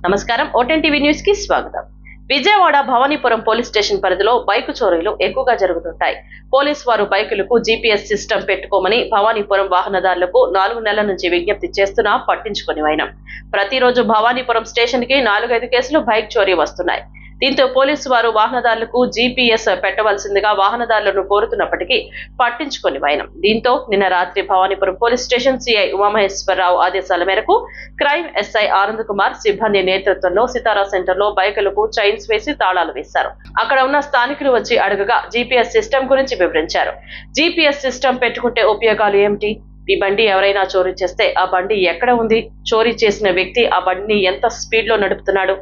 నమస్కారం, ఓటెన్ TV news కి స్వాగతం. విజయవాడ భవానీపురం పోలీస్ స్టేషన్ పరిధిలో బైకు చోరీలు ఎక్కువగా జరుగుతుంటాయి. పోలీసు వారు బైకులకు జీపీఎస్ సిస్టమ్ పెట్టుకోమని భవానీపురం వాహనదారులకు 4 నెలల నుంచి విజ్ఞప్తి చేస్తున్నా పట్టించుకుని వైనం. ప్రతిరోజు భవానీపురం స్టేషన్ కి 4-5 కేసులు బైక్ చోరీ వస్తున్నాయి. దీంతో పోలీసు వారు వాహనదారులకు జీపీఎస్ పెట్టవలసిందిగా వాహనదారులను కోరుతున్నప్పటికీ పట్టించుకుని వైనం. దీంతో నిన్న రాత్రి Bhavanipuram police station CI Umamaheswara Rao ఆదేశాల మేరకు క్రైమ్ ఎస్ఐ ఆనంద్ కుమార్ సిబ్బంది నేతృత్వంలో సితారా సెంటర్ లో బైకులకు చైన్స్ వేసి తాళాలు వేశారు. అక్కడ ఉన్న స్థానికులు వచ్చి అడగగా జీపీఎస్ సిస్టమ్ గురించి వివరించారు. జీపీఎస్ సిస్టమ్ పెట్టుకుంటే ఉపయోగాలు ఏమిటి? ఈ బండి ఎవరైనా చోరీ చేస్తే ఆ బండి ఎక్కడ ఉంది, చోరీ చేసిన వ్యక్తి ఆ బండిని ఎంత స్పీడ్ లో నడుపుతున్నాడు,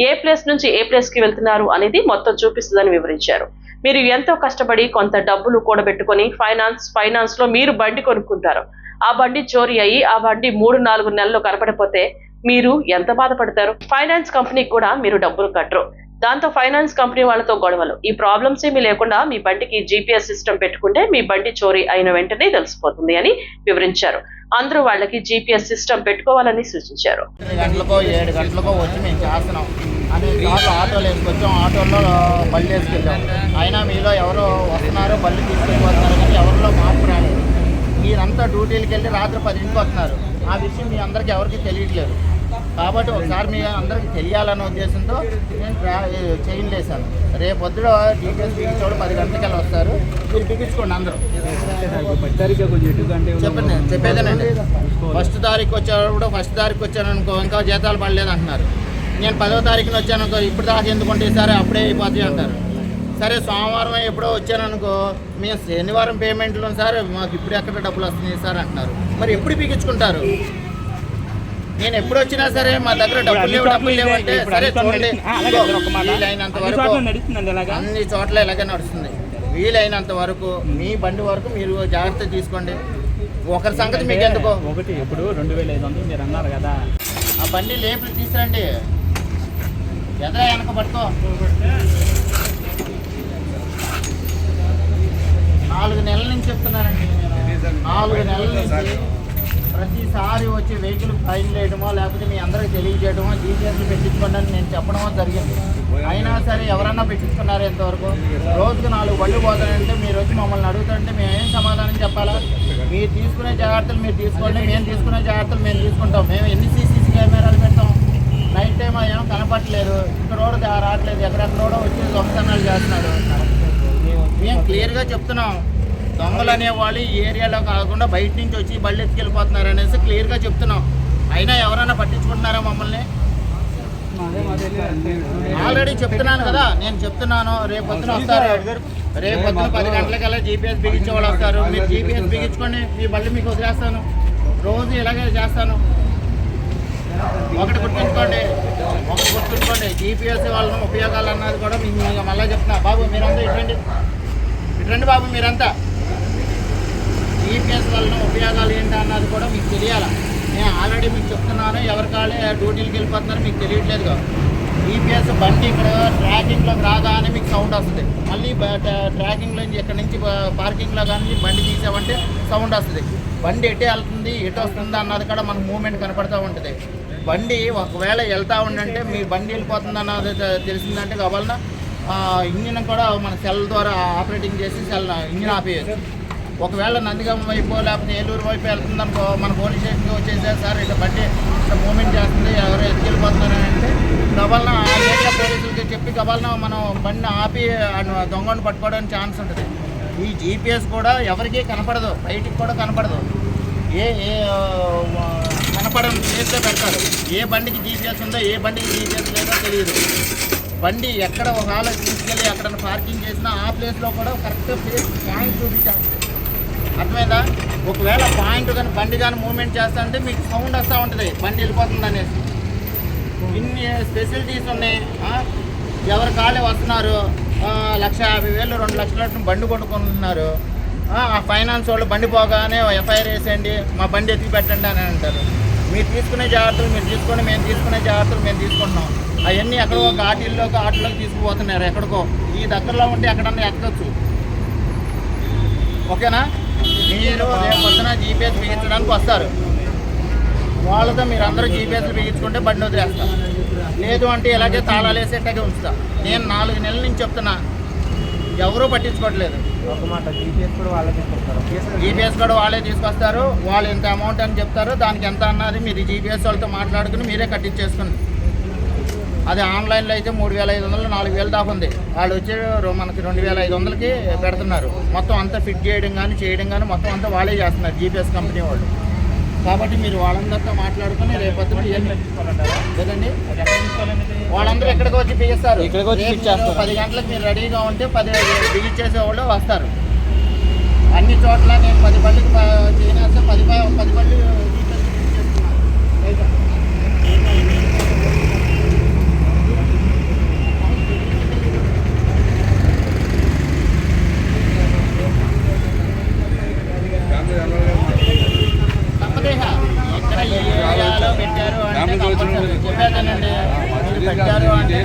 ఏ ప్లేస్ నుంచి ఏ ప్లేస్ కి వెళ్తున్నారు అనేది మొత్తం చూపిస్తుందని వివరించారు. మీరు ఎంతో కష్టపడి కొంత డబ్బులు కూడబెట్టుకుని ఫైనాన్స్ లో మీరు బండి కొనుక్కుంటారు. ఆ బండి చోరీ అయ్యి ఆ బండి 3-4 నెలలు కనపడిపోతే మీరు ఎంత బాధపడతారు? ఫైనాన్స్ కంపెనీకి కూడా మీరు డబ్బులు కట్టరు. దాంతో ఫైనాన్స్ కంపెనీ వాళ్ళతో గొడవలు. ఈ ప్రాబ్లమ్స్ ఏమీ లేకుండా మీ బండికి జీపీఎస్ సిస్టమ్ పెట్టుకుంటే మీ బండి చోరీ అయిన వెంటనే తెలిసిపోతుంది అని వివరించారు. అందరూ వాళ్ళకి జీపీఎస్ సిస్టమ్ పెట్టుకోవాలని సూచించారు. 7 గంటలకో వచ్చి మేము చేస్తున్నాం అని ఆటోలు వేసుకొచ్చాం. ఆటోల్లో బళ్ళు వేసుకెళ్ళాం. అయినా మీలో ఎవరో వస్తున్నారు, బళ్ళు తీసుకెళ్ళిపోతున్నారు, కానీ ఎవరిలో మార్పు రాలేదు. మీరంతా డ్యూటీలకు వెళ్ళి రాత్రి 10ంటికి వస్తున్నారు. ఆ విషయం మీ అందరికీ ఎవరికి తెలియట్లేదు. కాబట్టి ఒకసారి మీ అందరికి తెలియాలనే ఉద్దేశంతో నేను చైన్ వేసాను. రేపు పొద్దున డీటెయిల్స్ బిగించోడు 10 గంటలకి వస్తారు. మీరు బిగించుకోండి అందరూ. చెప్పేదేనండి. ఫస్ట్ తారీఖు వచ్చేటప్పుడు వచ్చాను అనుకో, ఇంకా జీతాలు పడలేదు అంటున్నారు. నేను 10వ తారీఖున వచ్చాను అనుకో, ఇప్పుడు దాకా ఎందుకుంటే సరే అప్పుడే అయిపోతాయి అంటారు. సరే సోమవారం ఎప్పుడో వచ్చాను అనుకో, మేము శనివారం పేమెంట్లో సార్ మాకు ఇప్పుడు ఎక్కడ డబ్బులు వస్తున్నాయి సార్ అంటున్నారు. మరి ఎప్పుడు బిగించుకుంటారు? నేను ఎప్పుడు వచ్చినా సరే మా దగ్గర డబ్బులు లేవంటే సరే చూడండి, వీలైనంత వరకు అన్ని చోట్ల ఇలాగే నడుస్తుంది. వీలైనంత వరకు మీ బండి వరకు మీరు జాగ్రత్త తీసుకోండి. ఒకరి సంగతి మీకు ఎందుకో. ఒకటి ఇప్పుడు 2500 మీరు అన్నారు కదా, ఆ బండి లేపులు తీసుకురండి. ఎదరా వెనక పట్టుకో. 4 నెలల నుంచి చెప్తున్నానండి. 4 నెలల నుంచి ప్రతిసారి వచ్చి వెహికల్ ఫైన్ వేయడమో లేకపోతే మీ అందరికి తెలియజేయడమో జీపీఎస్లు పెట్టించుకోండి అని నేను చెప్పడమో జరిగింది. అయినా సరే ఎవరన్నా పెట్టించుకున్నారు ఎంతవరకు? రోజుకు 4 బళ్ళు పోతానంటే మీరు వచ్చి మమ్మల్ని అడుగుతుంటే మేము ఏం సమాధానం చెప్పాలా? మీరు తీసుకునే జాగ్రత్తలు మీరు తీసుకోండి, మేము తీసుకునే జాగ్రత్తలు మేము తీసుకుంటాం. మేము ఎన్ని సీసీ కెమెరాలు పెడతాం? నైట్ టైం ఏమో కనపట్లేదు, ఇక్కడ రోడ్డు రావట్లేదు, ఎక్కడెక్కడో వచ్చి దొంగతనాలు చేస్తున్నాడు. మేము క్లియర్గా చెప్తున్నాం, దొంగలు అనేవాళ్ళు ఈ ఏరియాలో కాకుండా బయట నుంచి వచ్చి బళ్ళు ఎత్తుకెళ్ళిపోతున్నారు అనేసి క్లియర్గా చెప్తున్నాం. అయినా ఎవరైనా పట్టించుకుంటున్నారా మమ్మల్ని? ఆల్రెడీ చెప్తున్నాను కదా, నేను చెప్తున్నాను. రేపు పొద్దున వస్తారు, రేపు పొద్దున 10 గంటలకల్లా జీపీఎస్ బిగించే వాళ్ళు వస్తారు. మీరు జీపీఎస్ బిగించుకొని మీ బళ్ళు మీకు వదిలేస్తాను. రోజు ఇలాగే చేస్తాను. ఒకటి గుర్తుంచుకోండి, జీపీఎస్ వాళ్ళ ఉపయోగాలు అన్నది కూడా మీకు మళ్ళీ చెప్తున్నా. బాబు మీరంతా ఇటువంటి బాబు మీరంతా జీపీఎస్ వలన ఉపయోగాలు ఏంటి అన్నది కూడా మీకు తెలియాలి. నేను ఆల్రెడీ మీకు చెప్తున్నాను. ఎవరికాళ్ళే డ్యూటీలకు వెళ్ళిపోతున్నారు మీకు తెలియట్లేదు. జీపీఎస్ బండి ఇక్కడ ట్రాకింగ్లోకి రాగానే మీకు సౌండ్ వస్తుంది. మళ్ళీ ట్రాకింగ్లో ఇక్కడ నుంచి పార్కింగ్లో కానీ బండి తీసామంటే సౌండ్ వస్తుంది. బండి ఎటే వెళ్తుంది, ఎటు వస్తుంది అన్నది కూడా మనకు మూమెంట్ కనపడుతూ ఉంటుంది. బండి ఒకవేళ వెళ్తూ ఉండంటే మీ బండి వెళ్ళిపోతుంది అన్నది తెలిసిందంటే కావాలన్నా ఇంజిన్ కూడా మన సెల్ ద్వారా ఆపరేటింగ్ చేసి ఇంజిన్ ఆపేయచ్చు. ఒకవేళ నందిగామ వైపు లేకపోతే ఏలూరు వైపు వెళ్తుందనుకో, మన పోలీస్ స్టేషన్కి వచ్చేసారు సార్ ఇట్లా బండి ఇట్లా మూమెంట్ చేస్తుంది, ఎవరు ఎత్తుకెళ్ళిపోతున్నారని అంటే గబల్న ఆ ఏరియా పోలీసులకి చెప్పి గబల్న మనం బండిని ఆపి దొంగను పట్టుకోవడానికి ఛాన్స్ ఉంటుంది. ఈ జీపీఎస్ కూడా ఎవరికీ కనపడదు, బయటికి కూడా కనపడదు. ఏ కనపడని ప్లేస్లో పెడతారు. ఏ బండికి జీపీఎస్ ఉందో ఏ బండికి జీపీఎస్ లేదో తెలియదు. బండి ఎక్కడ ఒక ఆలో తీసుకెళ్ళి ఎక్కడ పార్కింగ్ చేసినా ఆ ప్లేస్లో కూడా కరెక్ట్ ప్లేస్ పాయింట్ చూపించాలి. అర్థమైందా? ఒకవేళ పాయింట్ కానీ బండి కానీ మూవ్మెంట్ చేస్తా అంటే మీకు సౌండ్ వస్తూ ఉంటుంది బండి వెళ్ళిపోతుంది అనేసి. ఇన్ని ఫెసిలిటీస్ ఉన్నాయి. ఎవరి కాలే వస్తున్నారు, 1,50,000 2 లక్షల బండి కొనుక్కుంటున్నారు. ఆ ఫైనాన్స్ వాళ్ళు బండి పోగానే ఎఫ్ఐఆర్ వేసేయండి, మా బండి ఎత్తికి పెట్టండి అని అంటారు. మీరు తీసుకునే జాగ్రత్తలు మీరు తీసుకొని మేము తీసుకునే జాగ్రత్తలు మేము తీసుకుంటున్నాం. అవన్నీ ఎక్కడో ఆటోలోకి తీసుకుపోతున్నారు. ఎక్కడికో ఈ దగ్గరలో ఉంటే ఎక్కడన్నా ఎక్కచ్చు. ఓకేనా? మీరు రేపు పొద్దున జీపీఎస్ బిగించడానికి వస్తారు. వాళ్ళతో మీరు అందరూ జీపీఎస్లు బిగించుకుంటే బండి వదిలేస్తారు. లేదు అంటే ఇలాగే తాళాలు వేసేటగే ఉంచుతా. నేను 4 నెలల నుంచి చెప్తున్నా, ఎవరూ పట్టించుకోవట్లేదు. ఒక మాట జీపీఎస్ కూడా వాళ్ళే తీసుకొస్తారు. జీపీఎస్ కూడా వాళ్ళే తీసుకొస్తారు. వాళ్ళు ఎంత అమౌంట్ అని చెప్తారు, దానికి ఎంత అన్నది మీరు జీపీఎస్ వాళ్ళతో మాట్లాడుకుని మీరే కట్టించేసుకోండి. అది ఆన్లైన్లో అయితే 3,500 4,000 దాకా ఉంది. వాళ్ళు వచ్చి మనకి 2,500కి పెడుతున్నారు. మొత్తం అంతా ఫిట్ చేయడం కానీ మొత్తం అంతా వాళ్ళే చేస్తున్నారు, జీపీఎస్ కంపెనీ వాళ్ళు. కాబట్టి మీరు వాళ్ళందరితో మాట్లాడుకుని రేపొద్దున లేదండి, వాళ్ళందరూ ఎక్కడికి వచ్చి బిగిస్తారు. 10 గంటలకు మీరు రెడీగా ఉంటే 10 బిగించేసేవాళ్ళు వస్తారు. అన్ని చోట్ల నేను 10 బళ్ళకి తినేస్తే 10 బళ్ళు ఎక్కడ ఏ ఏరియాలో పెట్టారు అంటే చెప్పేదానండి. పెట్టారు అంటే ఏ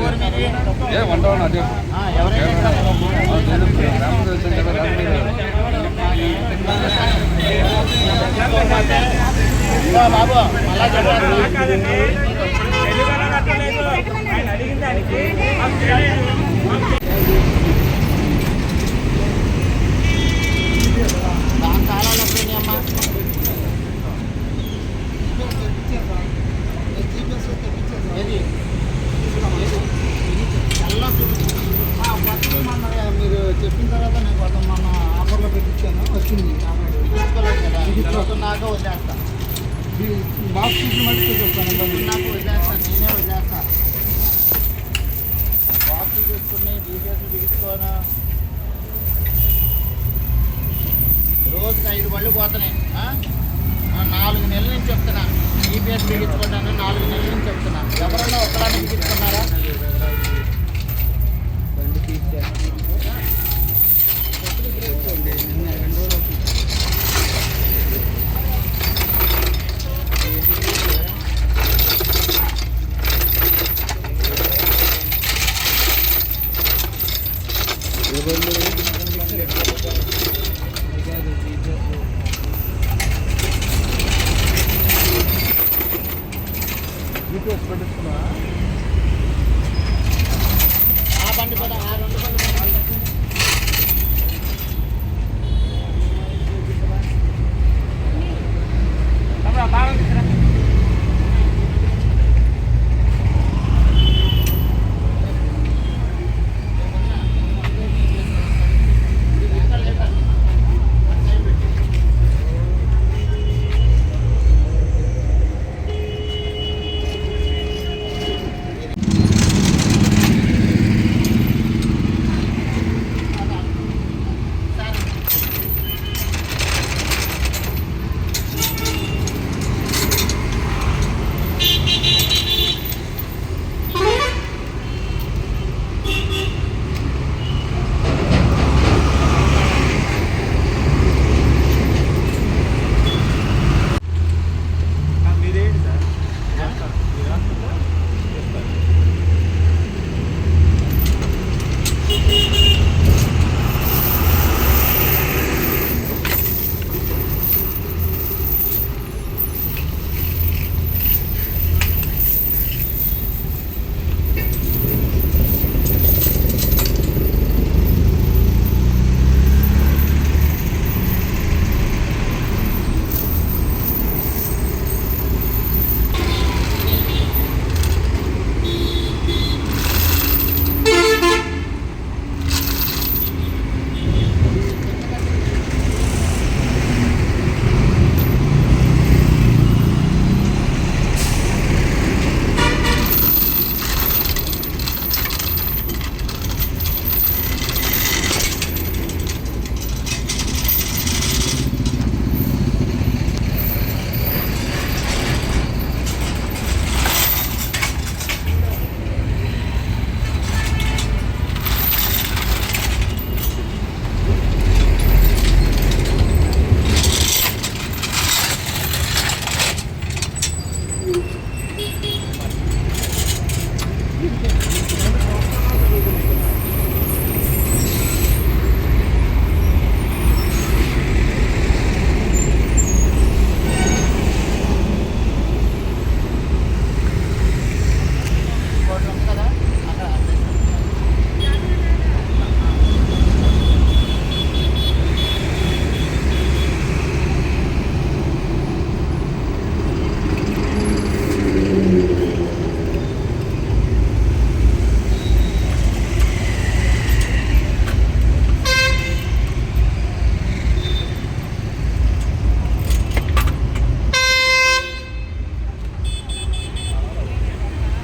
ఊరు మీది? ఎవరైనా బాబు అలా చెప్పారు. దాని తాళాలు ఎక్కడని అమ్మా? ఏది మీరు చెప్పిన తర్వాత నేను కొంత మన ఆఫర్లో పెట్టించాను, వచ్చింది. తీసుకోలేదు కదా, తీసుకున్నాక వదిలేస్తా. బాక్స్ తీసి మళ్ళీ చూపిస్తాను, నాకు వదిలేస్తాను, నేనే వదిలేస్తా. బాక్స్ తీసుకుని డీటెయిల్స్ బిగించుకోను. రోజుకి 5 బళ్ళు పోతున్నాయి. 4 నెలల నుంచి చెప్తున్నా జీపీఎస్ బిగించుకుంటాను. 4 నెలల నుంచి చెప్తున్నా. ఎవరన్నా ఒక్కలాంటి బిగించుకున్నారా? ఆ బండి కూడా, ఆ 2 బండి